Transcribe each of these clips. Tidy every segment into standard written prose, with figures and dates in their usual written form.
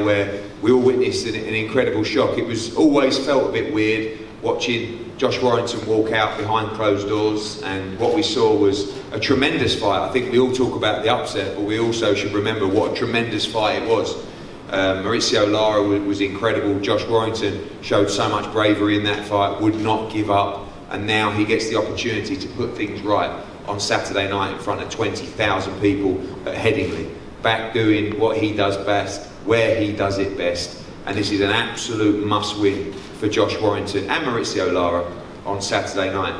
now where we all witnessed an incredible shock. It was always felt a bit weird watching Josh Warrington walk out behind closed doors, and what we saw was a tremendous fight. I think we all talk about the upset, but we also should remember what a tremendous fight it was. Mauricio Lara was incredible. Josh Warrington showed so much bravery in that fight, would not give up, and now he gets the opportunity to put things right on Saturday night in front of 20,000 people at Headingley, back doing what he does best, where he does it best. And this is an absolute must-win for Josh Warrington and Mauricio Lara on Saturday night.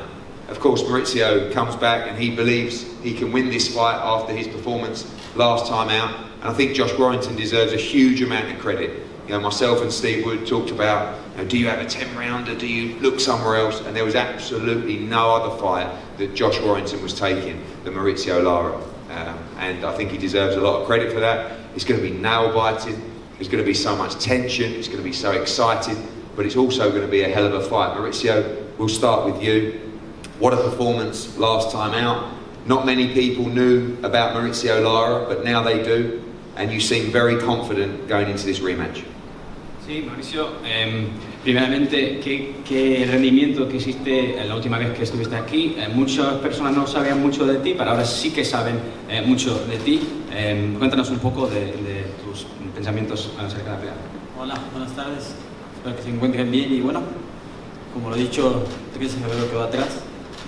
Of course, Mauricio comes back and he believes he can win this fight after his performance last time out. And I think Josh Warrington deserves a huge amount of credit. You know, myself and Steve Wood talked about, you know, do you have a 10-rounder? Do you look somewhere else? And there was absolutely no other fight that Josh Warrington was taking than Mauricio Lara. And I think he deserves a lot of credit for that. It's going to be nail-biting. There's going to be so much tension, it's going to be so exciting, but it's also going to be a hell of a fight. Mauricio, we'll start with you. What a performance last time out. Not many people knew about Mauricio Lara, but now they do, and you seem very confident going into this rematch. Sí, Mauricio, primeramente, ¿qué rendimiento que hiciste la última vez que estuviste aquí? Muchas personas no sabían mucho de ti, pero ahora sí que saben mucho de ti. Cuéntanos un poco de tus pensamientos acerca de la pelea. Hola, buenas tardes. Espero que se encuentren bien y bueno, como lo he dicho, 13 de febrero quedó atrás.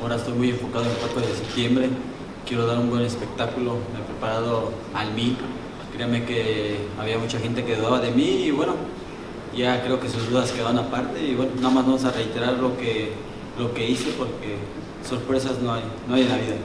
Ahora estoy muy enfocado en el 4 de septiembre. Quiero dar un buen espectáculo. Me he preparado al 1000. Créanme que había mucha gente que dudaba de mí y bueno, ya creo que sus dudas quedan aparte y bueno, nada más vamos a reiterar lo que hice porque sorpresas no hay en la vida.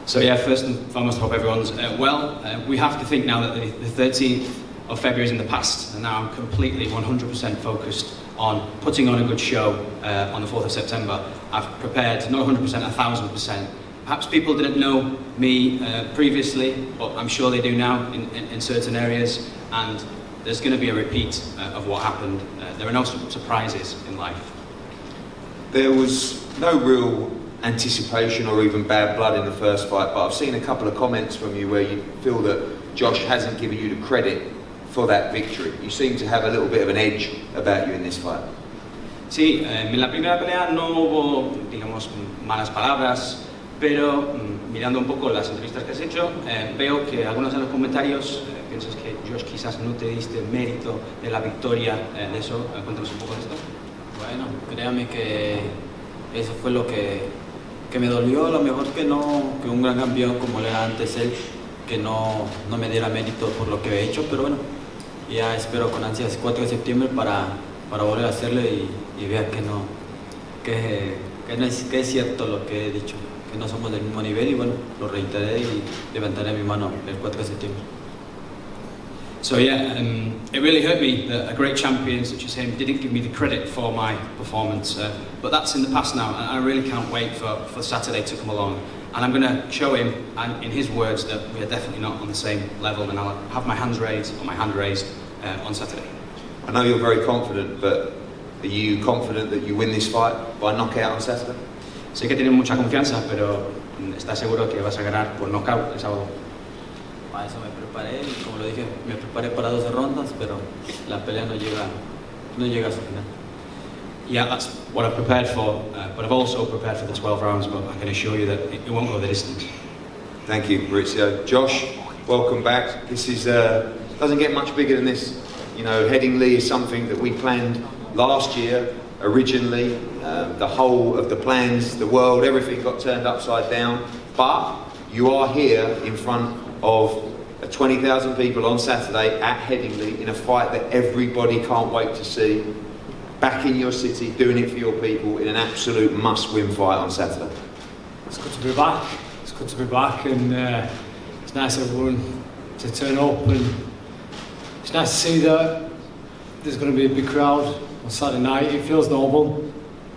So yeah, first and foremost, hope everyone's well. We have to think now that the 13th of February is in the past, and now I'm completely 100% focused on putting on a good show on the 4th of September. I've prepared, not 100%, 1,000%. Perhaps people didn't know me previously, but I'm sure they do now in certain areas, and there's going to be a repeat of what happened. There are no surprises in life. There was no real anticipation or even bad blood in the first fight, but I've seen a couple of comments from you where you feel that Josh hasn't given you the credit for that victory. You seem to have a little bit of an edge about you in this fight. Sí, en la primera pelea no hubo, digamos, malas palabras, pero mirando un poco las entrevistas que has hecho, veo que algunos de los comentarios piensas que Josh quizás no te diste el mérito de la victoria de eso. Cuéntanos un poco de esto. Bueno, créame que eso fue lo que me dolió, a lo mejor que un gran campeón como él era antes él, que no me diera mérito por lo que he hecho, pero bueno, ya espero con ansias 4 de septiembre para volver a hacerlo y ver que es cierto lo que he dicho, que no somos del mismo nivel y bueno, lo reiteré y levantaré mi mano el 4 de septiembre. So yeah, it really hurt me that a great champion such as him didn't give me the credit for my performance, but that's in the past now, and I really can't wait for Saturday to come along. And I'm going to show him, and in his words, that we are definitely not on the same level, and I'll have my hand raised on Saturday. I know you're very confident, but are you confident that you win this fight by knockout on Saturday? Sé que tienes mucha confianza, pero ¿estás seguro que vas a ganar por knockout el sábado? Para eso me preparé, y como lo dije, me preparé para 12 rondas, pero la pelea no llega a su final. Yeah, that's what I've prepared for, but I've also prepared for the 12 rounds, but I can assure you that it won't go the distance. Thank you, Mauricio. Josh, welcome back. This is doesn't get much bigger than this. You know, Headingley is something that we planned last year originally. The whole of the plans, the world, everything got turned upside down. But you are here in front of 20,000 people on Saturday at Headingley in a fight that everybody can't wait to see. Back in your city, doing it for your people in an absolute must-win fight on Saturday. It's good to be back. It's good to be back, and it's nice everyone to turn up, and it's nice to see that there's going to be a big crowd on Saturday night. It feels normal.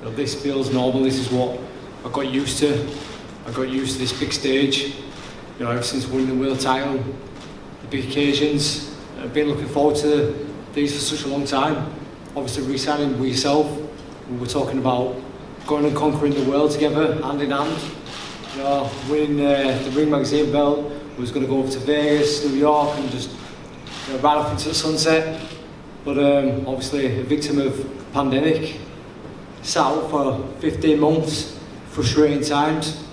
You know, this feels normal. This is what I got used to. I got used to this big stage. You know, ever since winning the world title, the big occasions. I've been looking forward to these for such a long time. Obviously, re-signing with yourself. We were talking about going and conquering the world together, hand in hand. You know, winning the Ring Magazine belt. We was going to go over to Vegas, New York, and just right off into the sunset. But obviously a victim of pandemic, sat out for 15 months, frustrating times.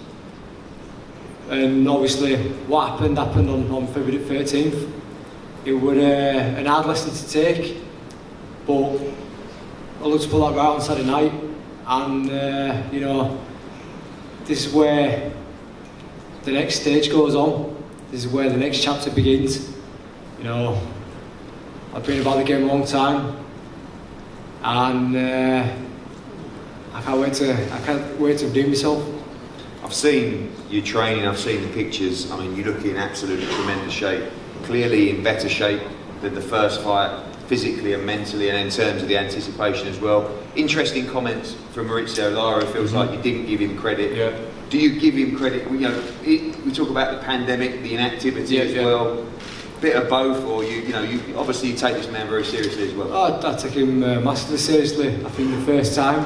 And obviously what happened on February 13th. It was an hard lesson to take, but I looked to pull that right on Saturday night, and this is where the next stage goes on. This is where the next chapter begins. I've been about the game a long time, and I can't wait to redeem myself. I've seen you training, I've seen the pictures. I mean, you look in absolutely tremendous shape. Clearly in better shape than the first fight, physically and mentally, and in terms of the anticipation as well. Interesting comments from Mauricio Lara. It feels like you didn't give him credit. Yeah. Do you give him credit? We talk about the pandemic, the inactivity as well. Bit of both, or you obviously you take this man very seriously as well. I take him massively seriously. I think the first time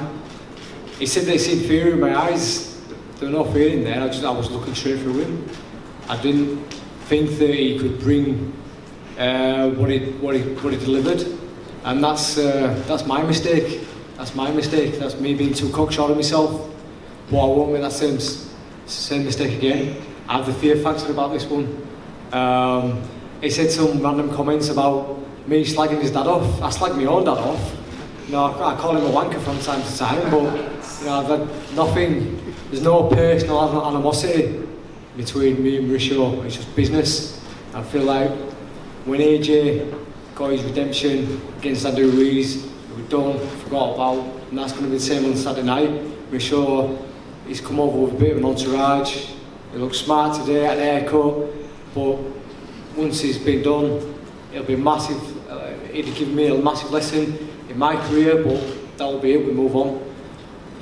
he said they seen fear in my eyes. There was no fear in there. I was looking straight through him. I didn't think that he could bring what he delivered, and that's my mistake. That's my mistake. That's me being too cocksure of myself. But I won't make that same mistake again. I have the fear factor about this one. He said some random comments about me slagging his dad off. I slag my own dad off. I call him a wanker from time to time, but I've had nothing. There's no personal animosity between me and Mauricio. It's just business. I feel like when AJ got his redemption against Andrew Ruiz, we forgot about, and that's going to be the same on Saturday night. Mauricio, he's come over with a bit of an entourage. He looks smart today, had an haircut, but once he's been done, it'll be massive. It'll give me a massive lesson in my career, but that'll be it. We move on.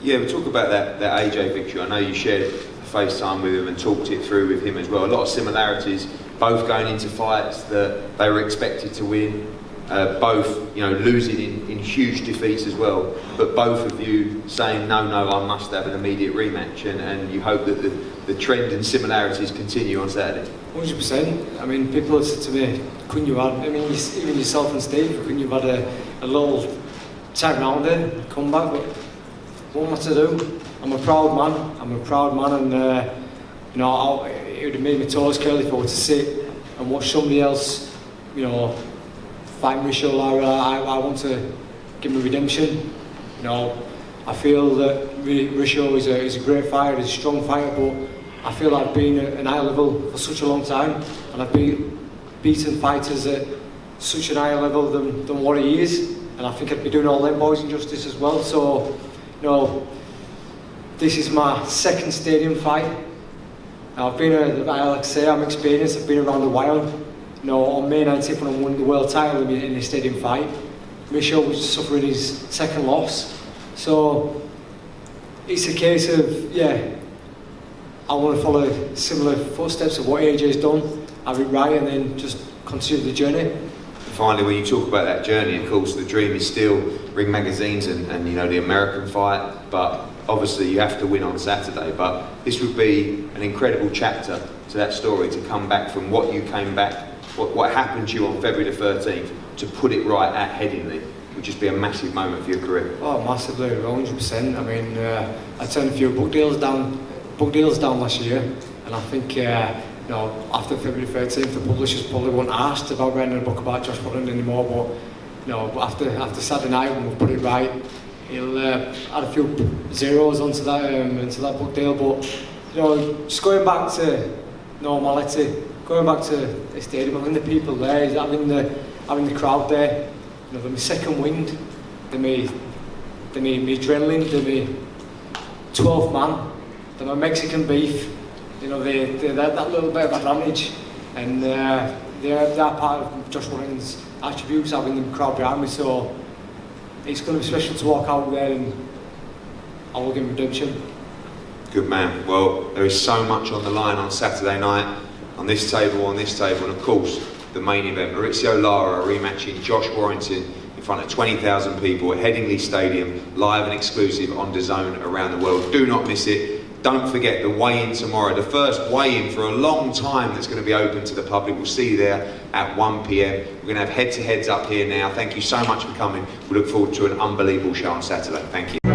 Yeah, we talk about that AJ victory. I know you shared FaceTime with him and talked it through with him as well. A lot of similarities, both going into fights that they were expected to win, both losing in huge defeats as well. But both of you saying no, I must have an immediate rematch, and you hope that the trend and similarities continue on Saturday. 100%. I mean, people have said to me, couldn't you have, even yourself and Steve, couldn't you have had a little tag round there, come back, but what am I to do? I'm a proud man, and it would have made me toes curl if I were to sit and watch somebody else, fight Mauricio Lara. I want to give him a redemption. I feel that Mauricio is a great fighter, he's a strong fighter, but I feel I've been at an high level for such a long time, and I've beaten fighters at such an higher level than what he is, and I think I'd be doing all them boys injustice as well. So, this is my second stadium fight. I've been, like I say, I'm experienced, I've been around a while. On May 19th when I won the world title in the stadium fight, Mauricio was suffering his second loss. So, it's a case of, I want to follow similar footsteps of what AJ's done, have it right, and then just continue the journey. Finally, when you talk about that journey, of course, the dream is still Ring Magazines and the American fight, but obviously you have to win on Saturday. But this would be an incredible chapter to that story, to come back from what you came back, what happened to you on February the 13th, to put it right at Headingley. Would just be a massive moment for your career. Oh, massively, 100%. I mean, I turned a few book deals down last year, and I think after February 13th, the publishers probably weren't asked about writing a book about Josh Warrington anymore. But after Saturday night when we put it right, he'll add a few zeros onto that book deal. But just going back to normality, going back to the stadium, having the people there, having the crowd there. They're my second wind, they're my adrenaline, they're my 12th man, they're my Mexican beef. They're that little bit of advantage, and they're part of Josh Warrington's attributes, having the crowd behind me. So it's going to be special to walk out there, and I will give him redemption. Good man. Well, there is so much on the line on Saturday night, on this table, and of course, the main event. Mauricio Lara rematching Josh Warrington in front of 20,000 people at Headingley Stadium, live and exclusive on DAZN around the world. Do not miss it. don't forget the weigh-in tomorrow, the first weigh-in for a long time that's going to be open to the public. We'll see you there at 1 p.m. We're going to have head-to-heads up here now. Thank you so much for coming. We look forward to an unbelievable show on Saturday. Thank you.